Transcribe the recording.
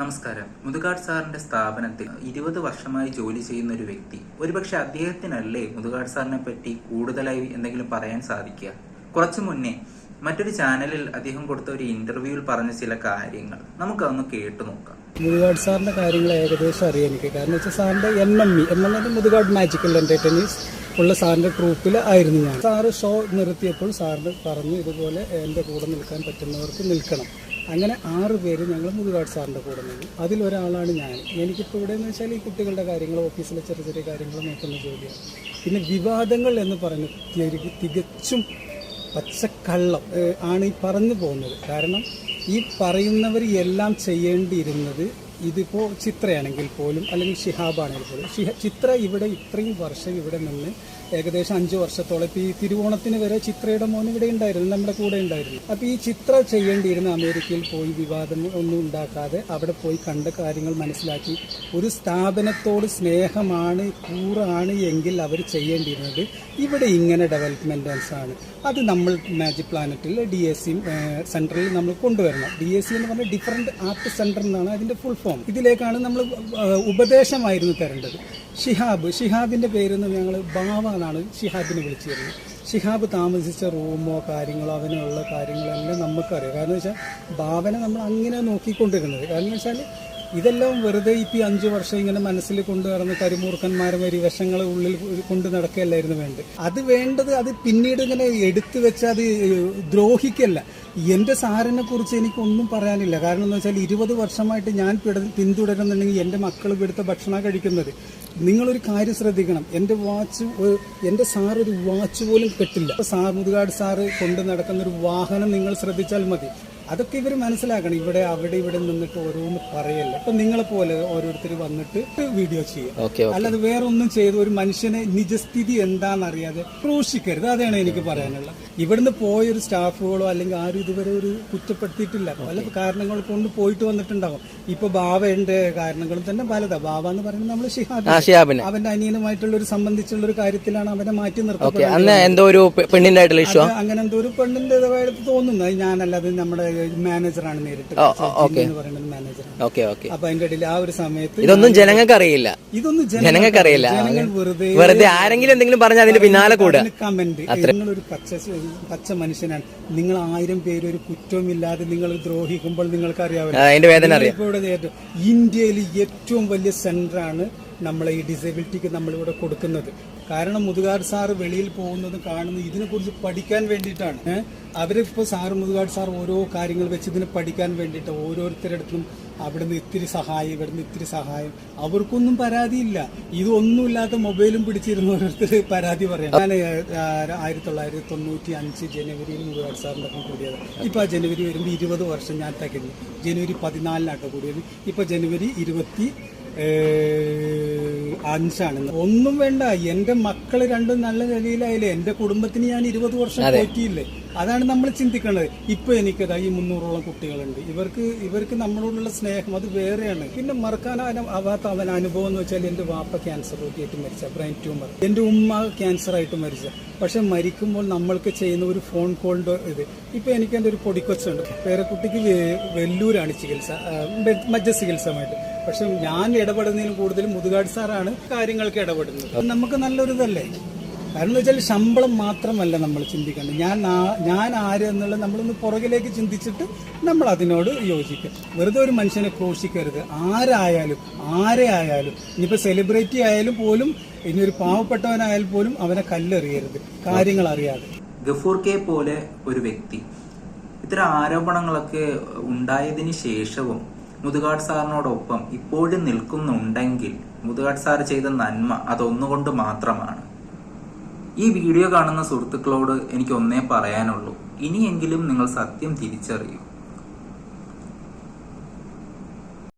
നമസ്കാരം. മുതുകാട് സാറിന്റെ സ്ഥാപനത്തിൽ 20 വർഷമായി ജോലി ചെയ്യുന്ന ഒരു വ്യക്തി, ഒരുപക്ഷെ അദ്ദേഹത്തിനല്ലേ മുതുകാട് സാറിനെ പറ്റി കൂടുതലായി എന്തെങ്കിലും പറയാൻ സാധിക്കുക? കുറച്ചു മുന്നേ മറ്റൊരു ചാനലിൽ അദ്ദേഹം കൊടുത്ത ഒരു ഇന്റർവ്യൂവിൽ പറഞ്ഞ ചില കാര്യങ്ങൾ നമുക്കതൊന്ന് കേട്ടു നോക്കാം. മുതുകാട് സാറിന്റെ കാര്യങ്ങൾ ഏകദേശം അറിയാം എനിക്ക്. കാരണം വെച്ചാൽ സാറിന്റെ MME എന്നുള്ളത് മുതുകാട് മാജിക്കൽ എന്റർടൈനേഴ്സ് ഉള്ള സാറിന്റെ ട്രൂപ്പിൽ ആയിരുന്നു ഞാൻ. സാറ് ഷോ നിർത്തിയപ്പോൾ സാറിന് പറഞ്ഞു ഇതുപോലെ എൻ്റെ കൂടെ നിൽക്കാൻ പറ്റുന്നവർക്ക് നിൽക്കണം. അങ്ങനെ 6 പേര് ഞങ്ങൾ മുതുകാട് സാറിൻ്റെ കൂടെ നിന്നു. അതിലൊരാളാണ് ഞാൻ. എനിക്കിപ്പോൾ ഇവിടെ എന്ന് വെച്ചാൽ ഈ കുട്ടികളുടെ കാര്യങ്ങൾ, ഓഫീസിലെ ചെറിയ ചെറിയ കാര്യങ്ങൾ നോക്കുന്ന ജോലിയാണ്. പിന്നെ വിവാദങ്ങൾ എന്ന് പറയുന്നത് തികച്ചും പച്ചക്കള്ളം ആണ് ഈ പറഞ്ഞു പോകുന്നത്. കാരണം ഈ പറയുന്നവർ എല്ലാം ചെയ്യേണ്ടിയിരുന്നത് ഇതിപ്പോൾ ചിത്രയാണെങ്കിൽ പോലും അല്ലെങ്കിൽ ഷിഹാബാണെങ്കിൽ പോലും ചിത്ര ഇവിടെ ഇത്രയും വർഷം ഇവിടെ നിന്ന് ഏകദേശം 5 വർഷത്തോളം ഇപ്പോൾ ഈ തിരുവോണത്തിന് വരെ ചിത്രയുടെ മോൻ ഇവിടെ ഉണ്ടായിരുന്നു, നമ്മുടെ കൂടെ ഉണ്ടായിരുന്നു. അപ്പോൾ ഈ ചിത്ര ചെയ്യേണ്ടിയിരുന്ന അമേരിക്കയിൽ പോയി വിവാദം ഒന്നും ഉണ്ടാക്കാതെ അവിടെ പോയി കണ്ട കാര്യങ്ങൾ മനസ്സിലാക്കി ഒരു സ്ഥാപനത്തോട് സ്നേഹമാണ്, കൂറാണ് എങ്കിൽ അവർ ചെയ്യേണ്ടിയിരുന്നത് ഇവിടെ ഇങ്ങനെ ഡെവലപ്മെൻറ്റ്സ് ആണ്. അത് നമ്മൾ മാജിക് പ്ലാനറ്റിൽ DAC സെൻറ്ററിൽ നമ്മൾ കൊണ്ടുവരണം. DAC എന്ന് പറഞ്ഞാൽ ഡിഫറൻറ്റ് ആർട്ട് സെൻറ്റർ എന്നാണ് അതിൻ്റെ ഫുൾ ഫോം. ഇതിലേക്കാണ് നമ്മൾ ഉപദേശമായിരുന്നു തരേണ്ടത്. ഷിഹാബിൻ്റെ പേരെന്ന് ഞങ്ങൾ ബാവ എന്നാണ് ഷിഹാബിനെ വിളിച്ചിരുന്നത്. ഷിഹാബ് താമസിച്ച റൂമോ കാര്യങ്ങളോ അതിനുള്ള കാര്യങ്ങളെല്ലാം നമുക്കറിയാം. കാരണം വെച്ചാൽ ബാവനെ നമ്മൾ അങ്ങനെ നോക്കിക്കൊണ്ടിരുന്നത്. കാരണം വെച്ചാൽ ഇതെല്ലാം വെറുതെ ഇപ്പോൾ 5 വർഷം ഇങ്ങനെ മനസ്സിൽ കൊണ്ടു നടന്ന് കരിമൂർഖന്മാരും വരി വിഷങ്ങൾ ഉള്ളിൽ കൊണ്ട് നടക്കുകയല്ലായിരുന്നു വേണ്ടത്. അത് വേണ്ടത് അത് പിന്നീട് ഇങ്ങനെ എടുത്തു വെച്ചാൽ അത് ദ്രോഹിക്കല്ല. എൻ്റെ സാറിനെ കുറിച്ച് എനിക്കൊന്നും പറയാനില്ല. കാരണം എന്ന് വെച്ചാൽ 20 വർഷമായിട്ട് ഞാൻ പിന്തുടരുന്നുണ്ടെങ്കിൽ എൻ്റെ മക്കൾ ഇവിടുത്തെ ഭക്ഷണം കഴിക്കുന്നത്. നിങ്ങളൊരു കാര്യം ശ്രദ്ധിക്കണം, എൻ്റെ സാർ ഒരു വാച്ച് പോലും കെട്ടില്ല. മുതുകാട് സാറ് കൊണ്ട് നടക്കുന്ന ഒരു വാഹനം നിങ്ങൾ ശ്രദ്ധിച്ചാൽ മതി. അതൊക്കെ ഇവർ മനസ്സിലാക്കണം. ഇവിടെ നിന്നിട്ട് ഓരോന്ന് പറയല്ല. ഇപ്പൊ നിങ്ങളെ പോലെ ഓരോരുത്തർ വന്നിട്ട് വീഡിയോ ചെയ്യുക, അല്ലാതെ വേറെ ഒന്നും ചെയ്ത് ഒരു മനുഷ്യനെ നിജസ്ഥിതി എന്താണെന്നറിയാതെ ക്രൂശിക്കരുത്. അതാണ് എനിക്ക് പറയാനുള്ളത്. ഇവിടുന്ന് പോയൊരു സ്റ്റാഫുകളോ അല്ലെങ്കിൽ ആരും ഇതുവരെ ഒരു കുറ്റപ്പെടുത്തിയിട്ടില്ല. പല കാരണങ്ങൾ കൊണ്ട് പോയിട്ട് വന്നിട്ടുണ്ടാവും. ഇപ്പൊ ബാവയുടെ കാരണങ്ങളും തന്നെ പലതാ. ബാവ എന്ന് പറയുന്നത് നമ്മൾ ഷിഹാബിന് അവന്റെ അനിയനുമായിട്ടുള്ള ഒരു സംബന്ധിച്ചുള്ള ഒരു കാര്യത്തിലാണ് അവനെ മാറ്റി നിർത്തുന്നത്. അങ്ങനെ എന്തോ ഒരു പെണ്ണിന്റെ തോന്നുന്നത്. ഞാനല്ലാതെ നമ്മുടെ മാനേജറാണ് നേരിട്ട് പറയുന്നത് മാനേജറാണ്. അപ്പൊ അതിന്റെ ഇടയിൽ ആ ഒരു സമയത്ത് ഇതൊന്നും ജനങ്ങൾക്ക് അറിയില്ല. ജനങ്ങൾക്ക് അറിയില്ല. വെറുതെ ആരെങ്കിലും എന്തെങ്കിലും പറഞ്ഞാൽ അതിന്റെ പിന്നാലെ കൂടെ കമന്റ്. നിങ്ങളൊരു പച്ച മനുഷ്യനാണ്. നിങ്ങൾ 1000 പേര് ഒരു കുറ്റവുമില്ലാതെ നിങ്ങൾ ദ്രോഹിക്കുമ്പോൾ നിങ്ങൾക്ക് അറിയാമല്ലോ. ഇന്ത്യയിൽ ഏറ്റവും വലിയ സെന്ററാണ് നമ്മളെ ഈ ഡിസേബിലിറ്റിക്ക് നമ്മളിവിടെ കൊടുക്കുന്നത്. കാരണം മുതുകാട് സാറ് വെളിയിൽ പോകുന്നതും കാണുന്നത് ഇതിനെക്കുറിച്ച് പഠിക്കാൻ വേണ്ടിയിട്ടാണ്. അവരിപ്പോൾ മുതുകാട് സാർ ഓരോ കാര്യങ്ങൾ വെച്ച് ഇതിനെ പഠിക്കാൻ വേണ്ടിയിട്ട് ഓരോരുത്തരടുത്തും അവിടുന്ന് ഇത്തിരി സഹായം, ഇവിടുന്ന് ഇത്തിരി സഹായം. അവർക്കൊന്നും പരാതിയില്ല. ഇതൊന്നുമില്ലാത്ത മൊബൈലും പിടിച്ചിരുന്ന ഓരോരുത്തർ പരാതി പറയാം. ഞാൻ 1995 ജനുവരിയിൽ മുതുകാട് സാറിൻ്റെ ഒപ്പം കൂടിയത്. ഇപ്പൊ ആ ജനുവരി വരുമ്പോൾ 20 വർഷം ഞാൻ തികഞ്ഞു. ജനുവരി 14 കൂടിയത്. ഇപ്പൊ ജനുവരി 25 ഒന്നും വേണ്ട. എന്റെ മക്കള് രണ്ടും നല്ല നിലയിലായില്ലേ, എന്റെ കുടുംബത്തിന് ഞാൻ 20 വർഷം പോറ്റിയില്ലേ. അതാണ് നമ്മൾ ചിന്തിക്കേണ്ടത്. ഇപ്പൊ എനിക്കതാ ഈ 300ഓളം കുട്ടികളുണ്ട്. ഇവർക്ക് നമ്മളോടുള്ള സ്നേഹം അത് വേറെയാണ്. പിന്നെ മറക്കാനാവാത്ത അവൻ അനുഭവം എന്ന് വെച്ചാൽ എന്റെ വാപ്പ ക്യാൻസർ രോഗിയായിട്ട് മരിച്ച, ബ്രെയിൻ ട്യൂമർ. എന്റെ ഉമ്മ ക്യാൻസർ ആയിട്ട് മരിച്ച. പക്ഷെ മരിക്കുമ്പോൾ നമ്മൾക്ക് ചെയ്യുന്ന ഒരു ഫോൺ കോളിന്റെ ഇത്. ഇപ്പൊ എനിക്ക് എന്റെ ഒരു പൊടിക്കൊച്ചുണ്ട്. പേരക്കുട്ടിക്ക് വെല്ലൂരാണ് ചികിത്സ, മജ്ജ ചികിത്സമായിട്ട്. പക്ഷെ ഞാൻ ഇടപെടുന്നതിന് കൂടുതൽ മുതുകാട് സാറാണ് കാര്യങ്ങൾക്ക് ഇടപെടുന്നത്. നമുക്ക് നല്ലൊരിതല്ലേ. കാരണം എന്ന് വെച്ചാൽ ശമ്പളം മാത്രമല്ല നമ്മൾ ചിന്തിക്കേണ്ടത്. ഞാൻ ആര് എന്നുള്ളത് നമ്മളൊന്ന് പുറകിലേക്ക് ചിന്തിച്ചിട്ട് നമ്മൾ അതിനോട് യോജിക്കുക. വെറുതെ ഒരു മനുഷ്യനെ ക്രോശിക്കരുത്. ആരെ ആയാലും ഇനിയിപ്പോൾ സെലിബ്രിറ്റി ആയാലും പോലും, ഇനി ഒരു പാവപ്പെട്ടവനായാലും പോലും അവനെ കല്ലെറിയരുത് കാര്യങ്ങൾ അറിയാതെ. ഗഫൂർ കെ പോലെ ഒരു വ്യക്തി ഇത്തരം ആരോപണങ്ങളൊക്കെ ഉണ്ടായതിനു ശേഷവും മുതുകാട് സാറിനോടൊപ്പം ഇപ്പോഴും നിൽക്കുന്നുണ്ടെങ്കിൽ മുതുകാട് സാർ ചെയ്ത നന്മ അതൊന്നുകൊണ്ട് മാത്രമാണ്. ഈ വീഡിയോ കാണുന്ന സുഹൃത്തുക്കളോട് എനിക്ക് ഒന്നേ പറയാനുള്ളൂ, ഇനിയെങ്കിലും നിങ്ങൾ സത്യം തിരിച്ചറിയൂ.